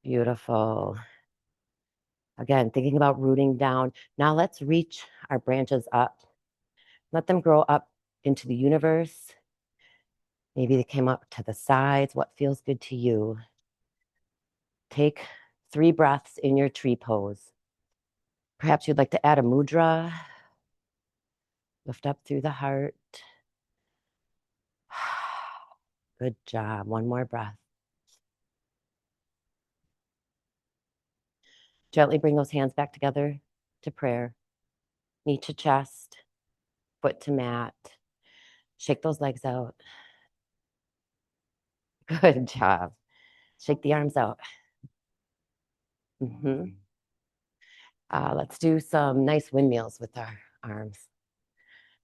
Beautiful. Again, thinking about rooting down. Now let's reach our branches up. Let them grow up into the universe. Maybe they came up to the sides. What feels good to you? Take 3 breaths in your tree pose. Perhaps you'd like to add a mudra. Lift up through the heart. Good job. One more breath. Gently bring those hands back together to prayer. Knee to chest, foot to mat. Shake those legs out. Good job. Shake the arms out. Let's do some nice windmills with our arms.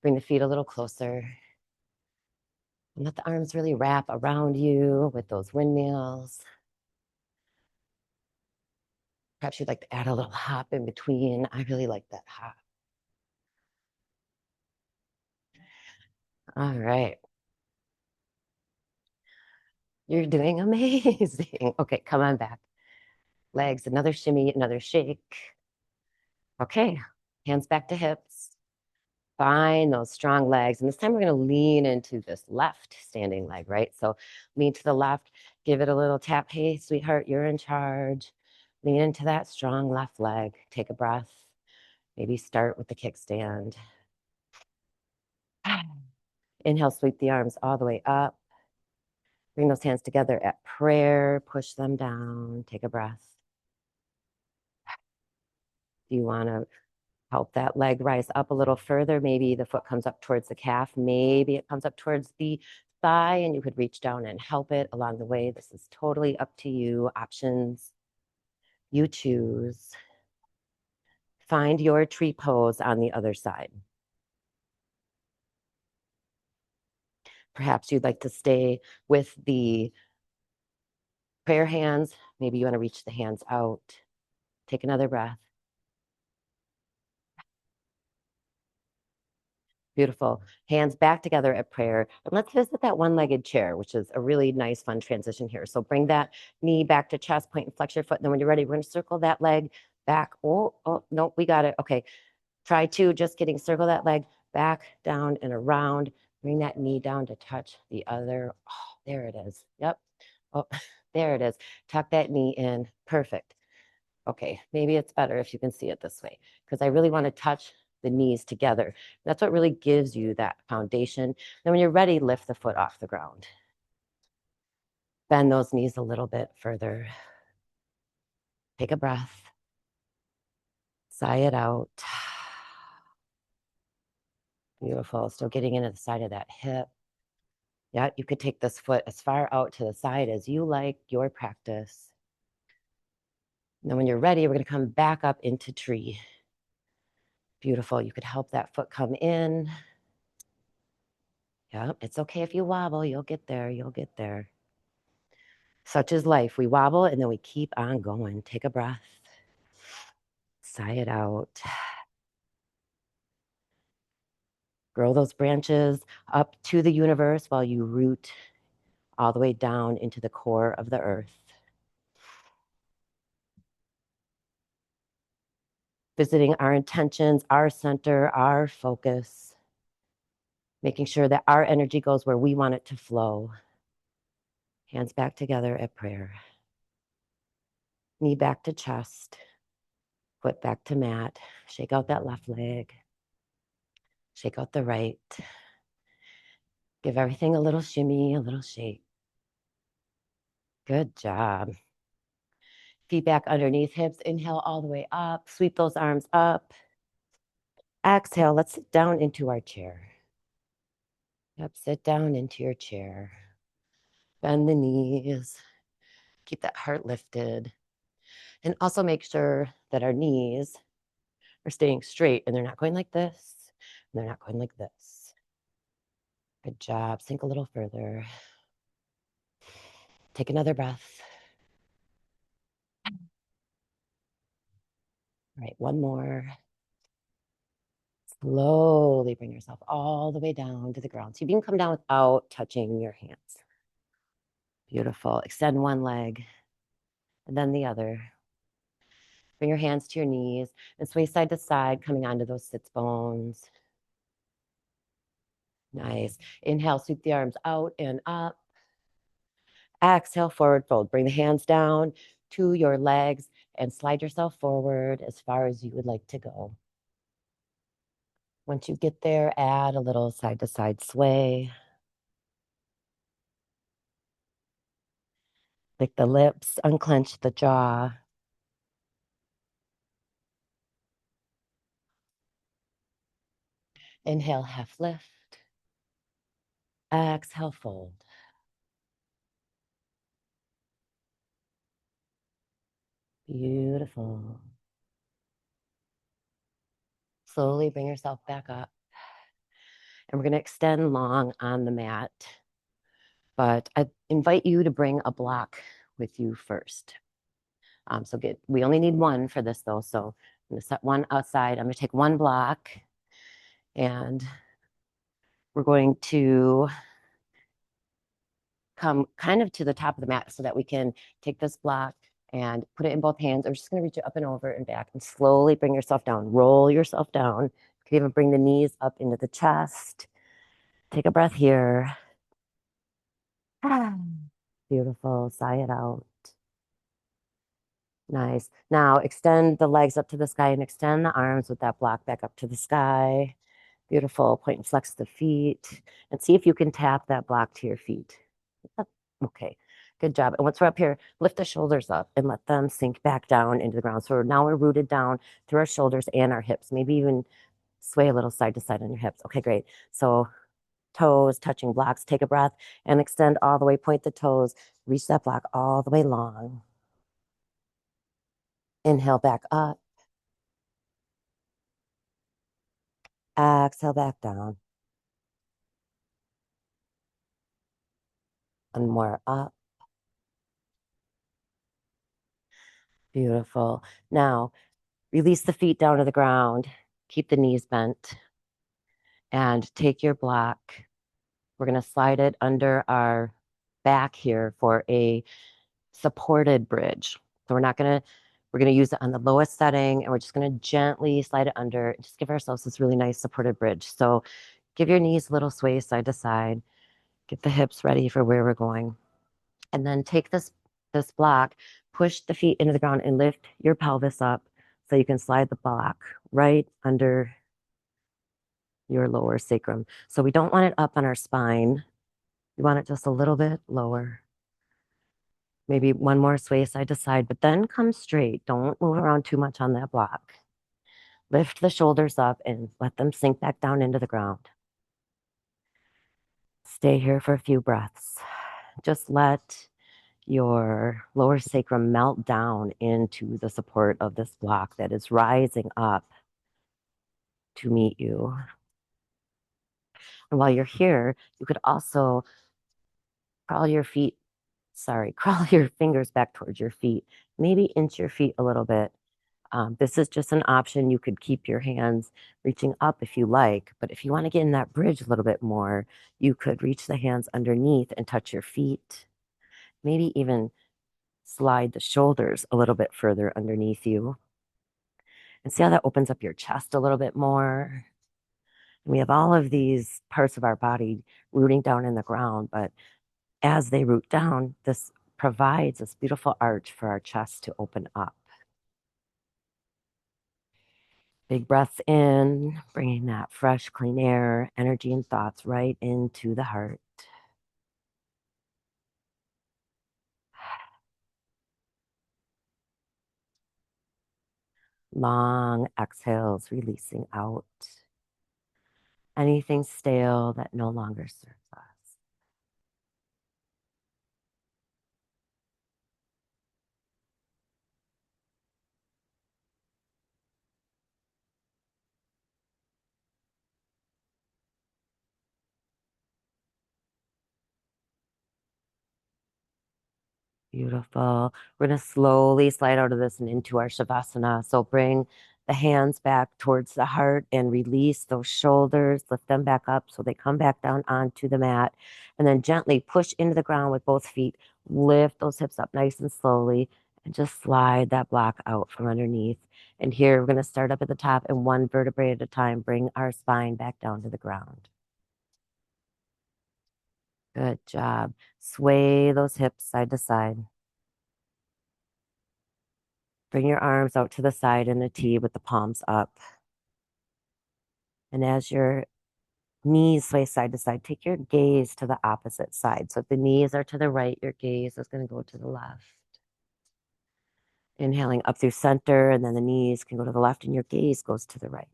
Bring the feet a little closer. And let the arms really wrap around you with those windmills. Perhaps you'd like to add a little hop in between. I really like that hop. All right. You're doing amazing. Okay, come on back. Legs, another shimmy, another shake. Okay, hands back to hips. Find those strong legs. And this time we're going to lean into this left standing leg, right? So lean to the left, give it a little tap. Hey, sweetheart, you're in charge. Lean into that strong left leg. Take a breath. Maybe start with the kickstand. Inhale, sweep the arms all the way up. Bring those hands together at prayer. Push them down. Take a breath. Do you want to help that leg rise up a little further? Maybe the foot comes up towards the calf. Maybe it comes up towards the thigh, and you could reach down and help it along the way. This is totally up to you. Options you choose. Find your tree pose on the other side. Perhaps you'd like to stay with the prayer hands. Maybe you want to reach the hands out. Take another breath. Beautiful. Hands back together at prayer. And let's visit that one-legged chair, which is a really nice, fun transition here. So bring that knee back to chest, point and flex your foot. And then when you're ready, we're going to circle that leg back. Oh, no, we got it. Okay. Try to just circle that leg back, down, and around. Bring that knee down to touch the other. Oh, there it is. Yep. Oh, there it is. Tuck that knee in. Perfect. Okay, maybe it's better if you can see it this way, because I really want to touch the knees together. That's what really gives you that foundation. Then when you're ready, lift the foot off the ground. Bend those knees a little bit further. Take a breath. Sigh it out. Beautiful. Still getting into the side of that hip. Yeah, you could take this foot as far out to the side as you like, your practice. And then when you're ready, we're going to come back up into tree. Beautiful. You could help that foot come in. Yeah, it's okay if you wobble. You'll get there. You'll get there. Such is life. We wobble and then we keep on going. Take a breath. Sigh it out. Grow those branches up to the universe while you root all the way down into the core of the earth. Visiting our intentions, our center, our focus. Making sure that our energy goes where we want it to flow. Hands back together at prayer. Knee back to chest. Foot back to mat. Shake out that left leg. Shake out the right. Give everything a little shimmy, a little shake. Good job. Feet back underneath hips. Inhale all the way up. Sweep those arms up. Exhale. Let's sit down into our chair. Yep, sit down into your chair. Bend the knees. Keep that heart lifted. And also make sure that our knees are staying straight and they're not going like this. And they're not going like this. Good job. Sink a little further. Take another breath. All right, one more. Slowly bring yourself all the way down to the ground. So you can come down without touching your hands. Beautiful. Extend one leg and then the other. Bring your hands to your knees and sway side to side, coming onto those sits bones. Nice. Inhale, sweep the arms out and up. Exhale, forward fold. Bring the hands down to your legs and slide yourself forward as far as you would like to go. Once you get there, add a little side to side sway. Lick the lips, unclench the jaw. Inhale, half lift. Exhale, fold. Beautiful. Slowly bring yourself back up. And we're going to extend long on the mat. But I invite you to bring a block with you first. We only need one for this though. So I'm going to set one outside. I'm going to take one block and we're going to come kind of to the top of the mat so that we can take this block and put it in both hands. I'm just going to reach it up and over and back and slowly bring yourself down. Roll yourself down. You can even bring the knees up into the chest. Take a breath here. Beautiful. Sigh it out. Nice. Now extend the legs up to the sky and extend the arms with that block back up to the sky. Beautiful. Point and flex the feet and see if you can tap that block to your feet. Okay, good job. And once we're up here, lift the shoulders up and let them sink back down into the ground. So now we're rooted down through our shoulders and our hips. Maybe even sway a little side to side on your hips. Okay, great. So toes touching blocks. Take a breath and extend all the way. Point the toes. Reach that block all the way long. Inhale back up. Exhale back down. And more up. Beautiful. Now, release the feet down to the ground. Keep the knees bent. And take your block. We're going to slide it under our back here for a supported bridge. So we're going to use it on the lowest setting, and we're just going to gently slide it under and just give ourselves this really nice supported bridge. So give your knees a little sway side to side. Get the hips ready for where we're going. And then take this block, push the feet into the ground and lift your pelvis up so you can slide the block right under your lower sacrum. So we don't want it up on our spine. We want it just a little bit lower. Maybe one more sway side to side, but then come straight. Don't move around too much on that block. Lift the shoulders up and let them sink back down into the ground. Stay here for a few breaths. Just let your lower sacrum melt down into the support of this block that is rising up to meet you. And while you're here, you could also crawl your fingers back towards your feet. Maybe inch your feet a little bit. This is just an option. You could keep your hands reaching up if you like, but if you want to get in that bridge a little bit more, you could reach the hands underneath and touch your feet. Maybe even slide the shoulders a little bit further underneath you. And see how that opens up your chest a little bit more. And we have all of these parts of our body rooting down in the ground, but as they root down, this provides this beautiful arch for our chest to open up. Big breaths in, bringing that fresh, clean air, energy, and thoughts right into the heart. Long exhales, releasing out anything stale that no longer serves us. Beautiful. We're going to slowly slide out of this and into our Shavasana. So bring the hands back towards the heart and release those shoulders. Lift them back up so they come back down onto the mat. And then gently push into the ground with both feet. Lift those hips up nice and slowly and just slide that block out from underneath. And here we're going to start up at the top and one vertebrae at a time. Bring our spine back down to the ground. Good job. Sway those hips side to side. Bring your arms out to the side in a T with the palms up. And as your knees sway side to side, take your gaze to the opposite side. So if the knees are to the right, your gaze is going to go to the left. Inhaling up through center, and then the knees can go to the left and your gaze goes to the right.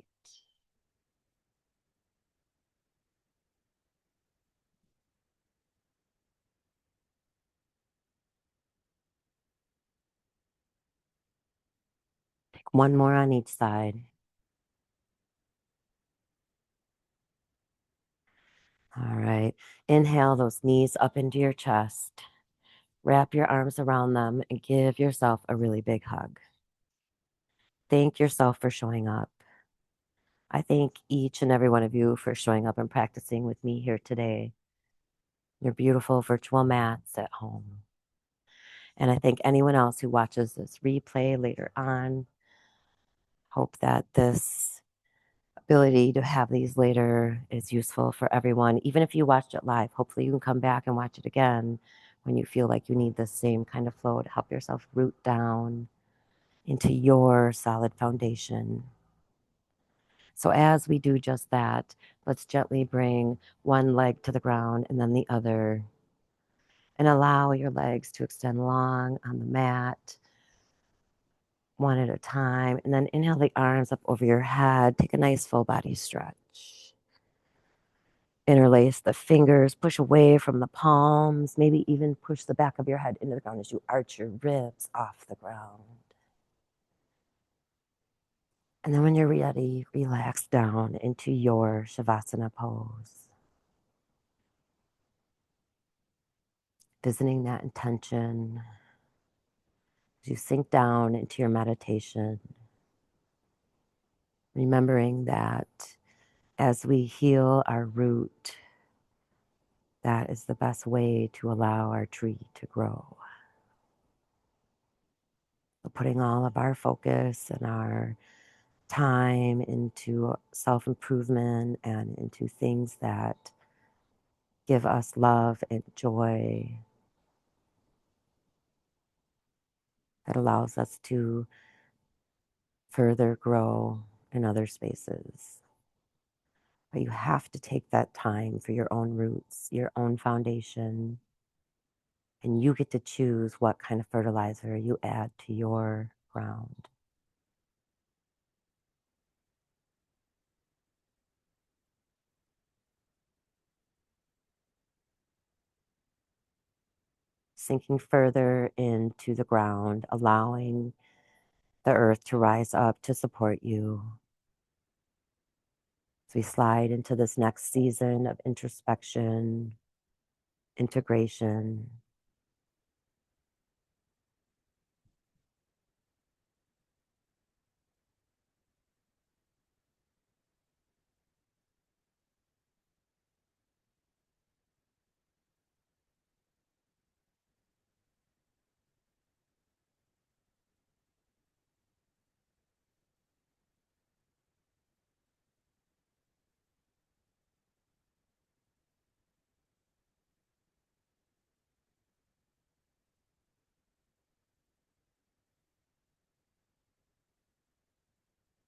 Take one more on each side. All right. Inhale those knees up into your chest. Wrap your arms around them and give yourself a really big hug. Thank yourself for showing up. I thank each and every one of you for showing up and practicing with me here today. Your beautiful virtual mats at home. And I thank anyone else who watches this replay later on. Hope that this ability to have these later is useful for everyone. Even if you watched it live, hopefully you can come back and watch it again when you feel like you need the same kind of flow to help yourself root down into your solid foundation. So as we do just that, let's gently bring one leg to the ground and then the other. And allow your legs to extend long on the mat, one at a time. And then inhale the arms up over your head. Take a nice full body stretch. Interlace the fingers, push away from the palms, maybe even push the back of your head into the ground as you arch your ribs off the ground. And then when you're ready, relax down into your Shavasana pose. Visiting that intention as you sink down into your meditation. Remembering that As we heal our root, that is the best way to allow our tree to grow. So putting all of our focus and our time into self-improvement and into things that give us love and joy, that allows us to further grow in other spaces. But you have to take that time for your own roots, your own foundation, and you get to choose what kind of fertilizer you add to your ground. Sinking further into the ground, allowing the earth to rise up to support you. As we slide into this next season of introspection, integration.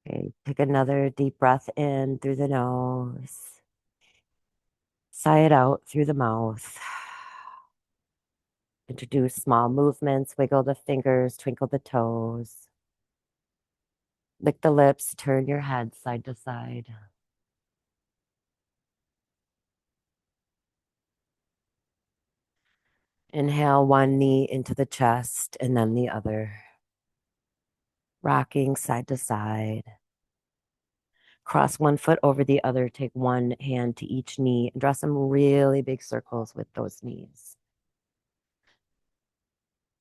Okay, take another deep breath in through the nose. Sigh it out through the mouth. Introduce small movements, wiggle the fingers, twinkle the toes. Lick the lips, turn your head side to side. Inhale one knee into the chest and then the other. Rocking side to side. Cross one foot over the other, take one hand to each knee, and draw some really big circles with those knees.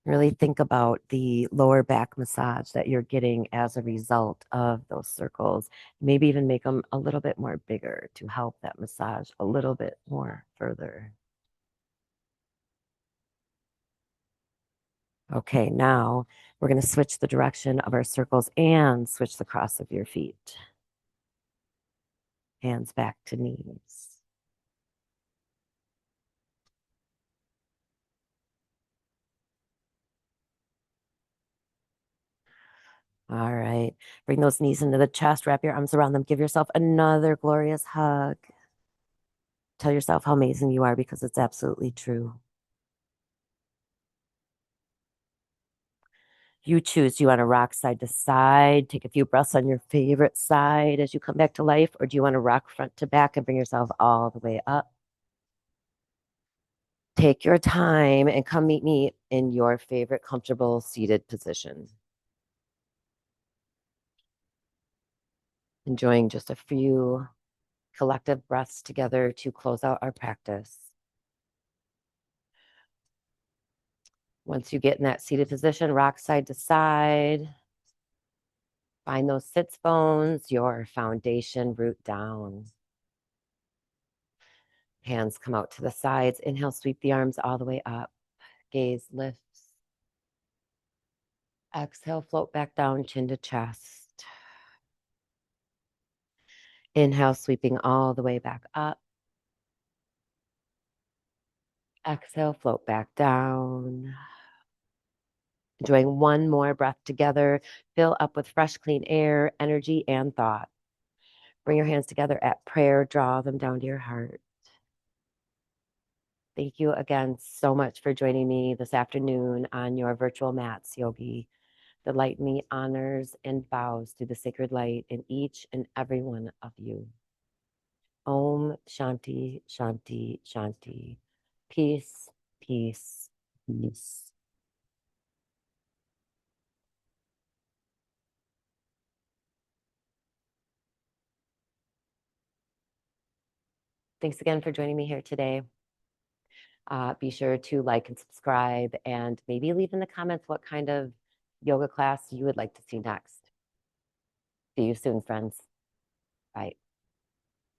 Really think about the lower back massage that you're getting as a result of those circles. Maybe even make them a little bit more bigger to help that massage a little bit more further. Okay, now we're going to switch the direction of our circles and switch the cross of your feet. Hands back to knees. All right, bring those knees into the chest, wrap your arms around them, give yourself another glorious hug. Tell yourself how amazing you are because it's absolutely true. You choose, do you want to rock side to side, take a few breaths on your favorite side as you come back to life, or do you want to rock front to back and bring yourself all the way up? Take your time and come meet me in your favorite comfortable seated position. Enjoying just a few collective breaths together to close out our practice. Once you get in that seated position, rock side to side. Find those sits bones, your foundation root down. Hands come out to the sides. Inhale, sweep the arms all the way up. Gaze lifts. Exhale, float back down, chin to chest. Inhale, sweeping all the way back up. Exhale, float back down. Enjoying one more breath together. Fill up with fresh, clean air, energy, and thought. Bring your hands together at prayer. Draw them down to your heart. Thank you again so much for joining me this afternoon on your virtual mats, Yogi. The light in me honors and bows to the sacred light in each and every one of you. Om Shanti, Shanti, Shanti. Peace, peace, peace. Thanks again for joining me here today. Be sure to like and subscribe and maybe leave in the comments what kind of yoga class you would like to see next. See you soon, friends. Bye.